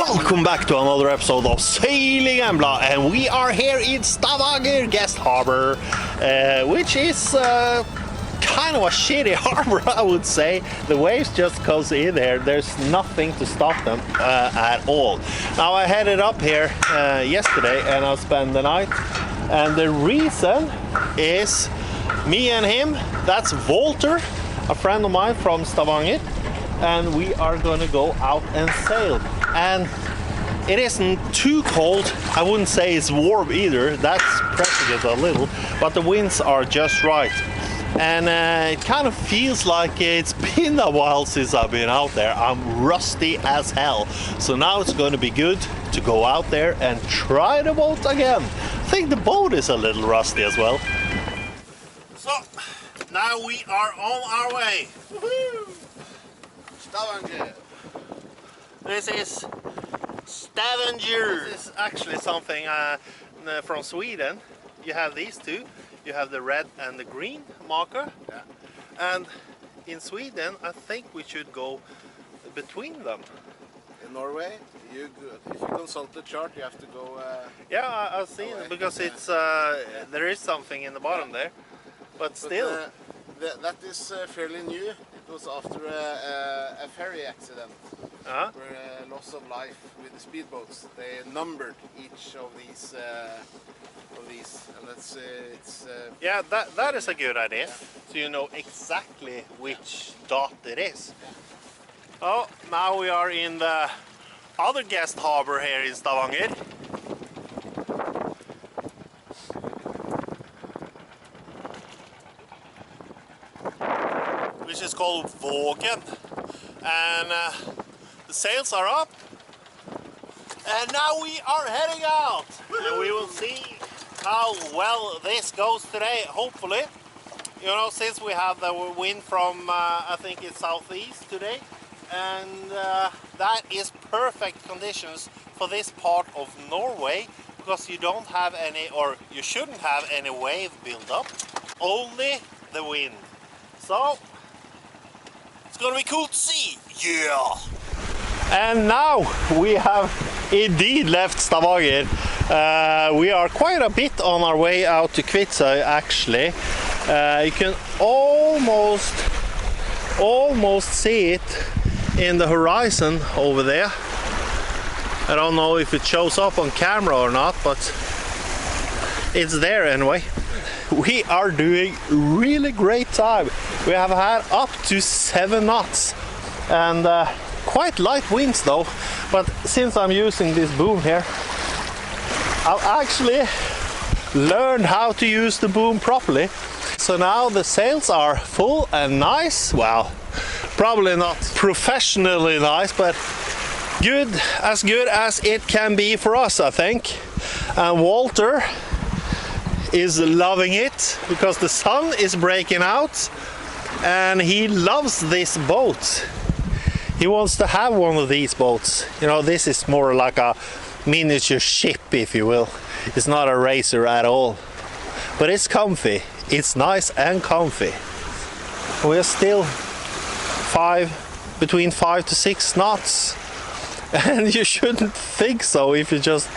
Welcome back to another episode of Sailing Embla, and we are here in Stavanger Guest Harbor, which is kind of a shitty harbor, I would say. The waves just goes in there. There's nothing to stop them at all. Now I headed up here yesterday and I spent the night, and the reason is me and him. That's Walter, a friend of mine from Stavanger, and we are going to go out and sail. And it isn't too cold. I wouldn't say it's warm either. That's pressing it a little, but the winds are just right. And it kind of feels like it's been a while since I've been out there. I'm rusty as hell. So now it's going to be good to go out there and try the boat again. I think the boat is a little rusty as well. So now we are on our way. Woohoo! Stavanger. This is Stavanger. This is actually something from Sweden. You have these two. You have the red and the green marker. Yeah. And in Sweden, I think we should go between them. In Norway, if you consult the chart, you have to go. Yeah, I've seen it because it's there is something in the bottom there, but still. That is fairly new. It was after a ferry accident, where loss of life with the speedboats. They numbered each of these, and it's. Yeah, that is a good idea. So you know exactly which dot it is. Oh, now we are in the other guest harbor here in Stavanger. Which is called Vågen, and the sails are up, and now we are heading out, and we will see how well this goes today. Hopefully, you know, since we have the wind from I think it's southeast today, and that is perfect conditions for this part of Norway, because you don't have any, or you shouldn't have any wave build up, only the wind. So it's gonna be cool to see. Yeah. And now we have indeed left Stavanger. We are quite a bit on our way out to Kvitsoy, actually. You can almost see it in the horizon over there. I don't know if it shows up on camera or not, but it's there anyway. We are doing really great time. We have had up to 7 knots and quite light winds though. But since I'm using this boom here, I've actually learned how to use the boom properly. So now the sails are full and nice. Well, probably not professionally nice, but good as it can be for us, I think. And Walter is loving it because the sun is breaking out and he loves this boat. He wants to have one of these boats. You know, this is more like a miniature ship, if you will. It's not a racer at all, but it's comfy. It's nice and comfy. We're still between 5 to 6 knots, and you shouldn't think so if you just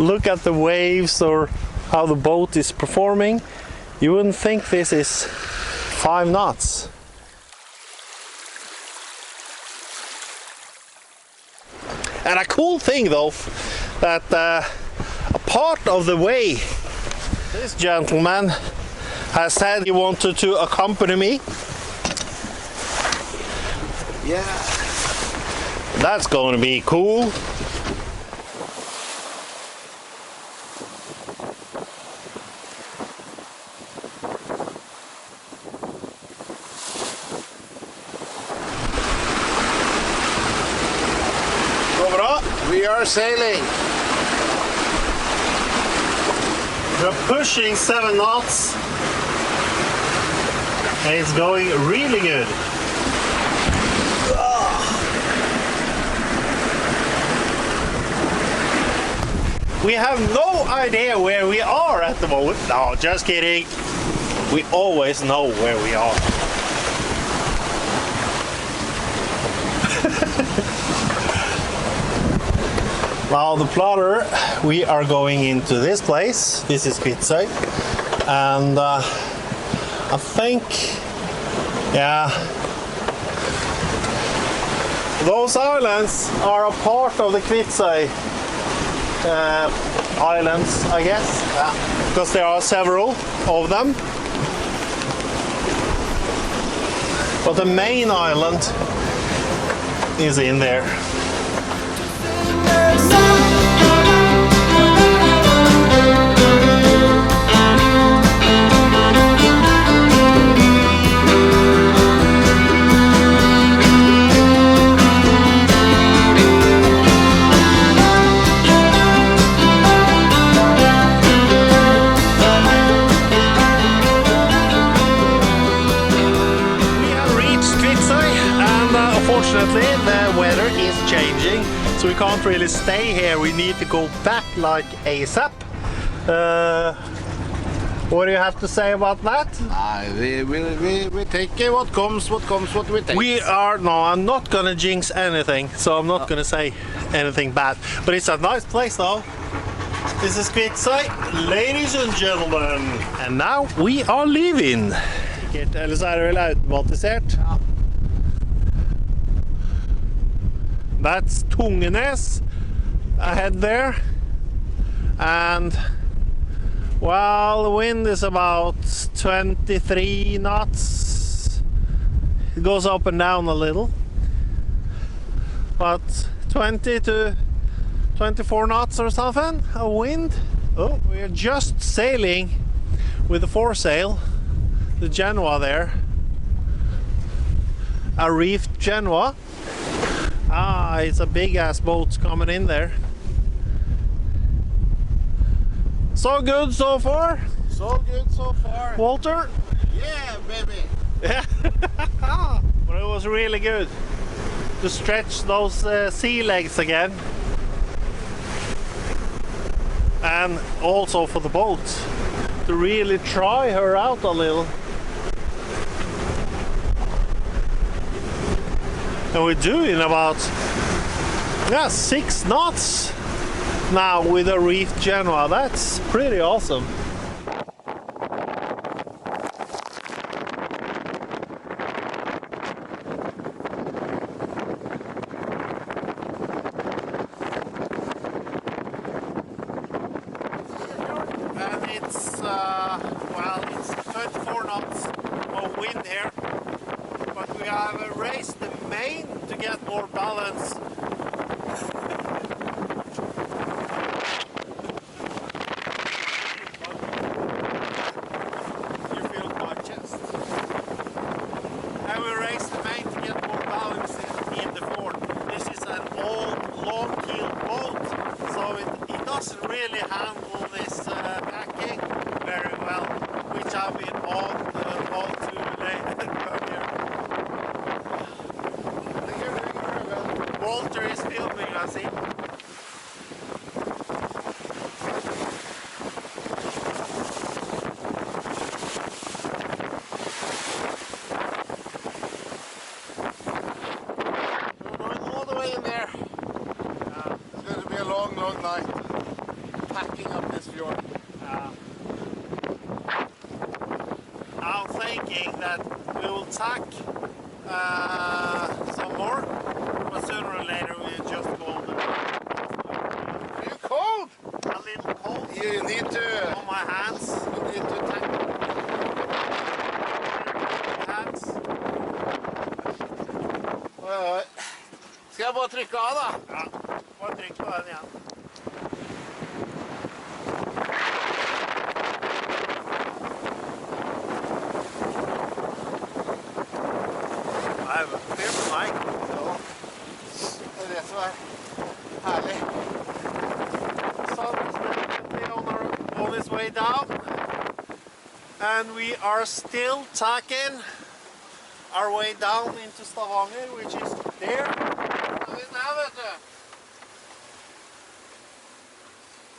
look at the waves or how the boat is performing. You wouldn't think this is 5 knots. And a cool thing though, that a part of the way, this gentleman has said he wanted to accompany me. Yeah. That's going to be cool. We are sailing. We're pushing 7 knots. And it's going really good. We have no idea where we are at the moment. No, just kidding. We always know where we are. Now the plotter, we are going into this place. This is Kvitsoy, and I think, yeah, those islands are a part of the Kvitsoy Islands, I guess, because there are several of them. But the main island is in there. Unfortunately, the weather is changing, so we can't really stay here. We need to go back like ASAP. What do you have to say about that? We take what comes, what we take. We are, no, I'm not gonna jinx anything, so I'm not gonna say anything bad. But it's a nice place though. This is Kvitsoy, ladies and gentlemen. And now we are leaving. Eller så det vel automatisert. Ja. That's Sandnes ahead there, and well, the wind is about 23 knots. It goes up and down a little, but 20 to 24 knots or something of wind. Oh, we're just sailing with the foresail, the Genoa there, a reefed Genoa. Ah, it's a big ass boat coming in there. So good so far? So good so far. Walter? Yeah, baby. Yeah. But it was really good to stretch those sea legs again. And also for the boat to really try her out a little. And we're doing about 6 knots now with a reefed Genoa. That's pretty awesome. And it's well, it's 24 knots of wind here, but we have raised the main to get more balance. You feel my chest. And we raised the main to get more balance in the ford. This is an old long-keeled boat, so it doesn't really handle this backing very well, which I've been all too late earlier. Walter is filming, I see. We're going all the way in there. It's going to be a long, long night packing up this fjord. I'm thinking that we will tack some more, but sooner or later we'll just go on the Are you cold? a little cold You need to. on my hands. You need to tack. Hands. Oi. Skal jeg bare trykke av da? Ja, bare trykk på den igjen. I have a film mic. Det er det som er herlig. Sandnes on his way down, and we are still tacking our way down into Stavanger, which is there.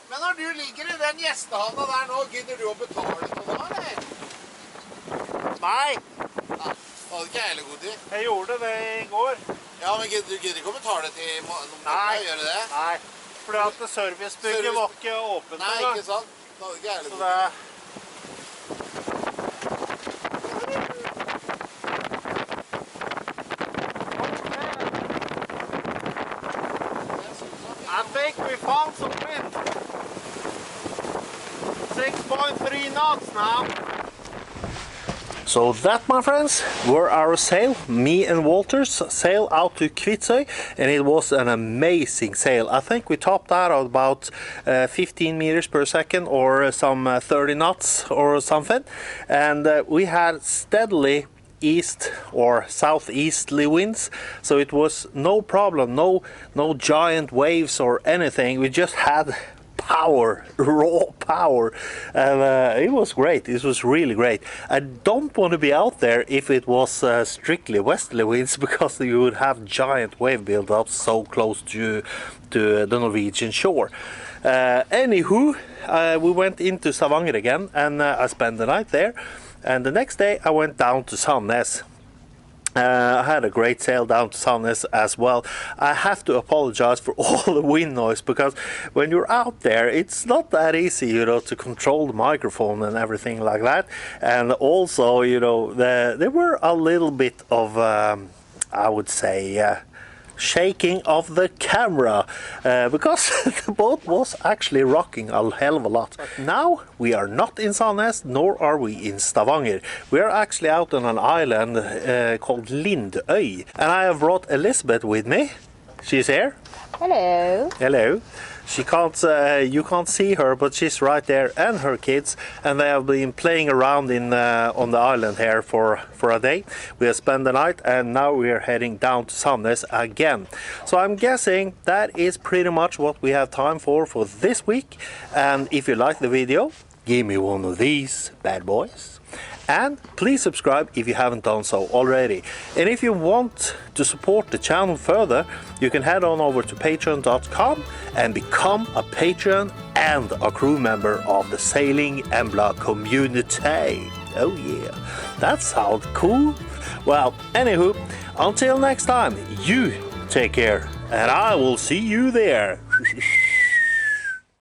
Men når du ligger i den gjestehavna der nå, gidder du å betale for det, eller? Nei, Ja, var det ikke hele god tid? jeg gjorde det i går. Ja, men du gidder ikke å betale til noen Nei. Gjør du det? Nei, fordi at servicebygget var ikke åpent. Nei, ikke sant? Nå er det gærlig. Så det... I think we found some wind. 6.3 knots now. So that, my friends, were our sail. Me and Walter's sail out to Kvitsoy, and it was an amazing sail. I think we topped out at about 15 meters per second, or some 30 knots or something. And we had steadily east or southeasterly winds, so it was no problem, no giant waves or anything. We just had power, raw power, and it was great. It was really great. I don't want to be out there if it was strictly westerly winds, because you would have giant wave build-ups so close to the Norwegian shore. Anywho, we went into Stavanger again, and I spent the night there, and the next day I went down to Sandnes. I had a great sail down to Sandnes as well. I have to apologize for all the wind noise, because when you're out there it's not that easy, you know, to control the microphone and everything like that. And also, you know, there were a little bit of I would say shaking of the camera, because the boat was actually rocking a hell of a lot. Now we are not in Sandnes, nor are we in Stavanger. We are actually out on an island called Lindøy, and I have brought Elizabeth with me. She's here. Hello. Hello. She can't, you can't see her, but she's right there, and her kids, and they have been playing around in on the island here for a day. We have spent the night, and now we are heading down to Sandnes again. So I'm guessing that is pretty much what we have time for this week. And if you like the video, give me one of these bad boys. And please subscribe if you haven't done so already. And if you want to support the channel further, you can head on over to patreon.com and become a patron and a crew member of the Sailing Embla community. Oh yeah, that sounds cool. Well, anywho, until next time, you take care, and I will see you there.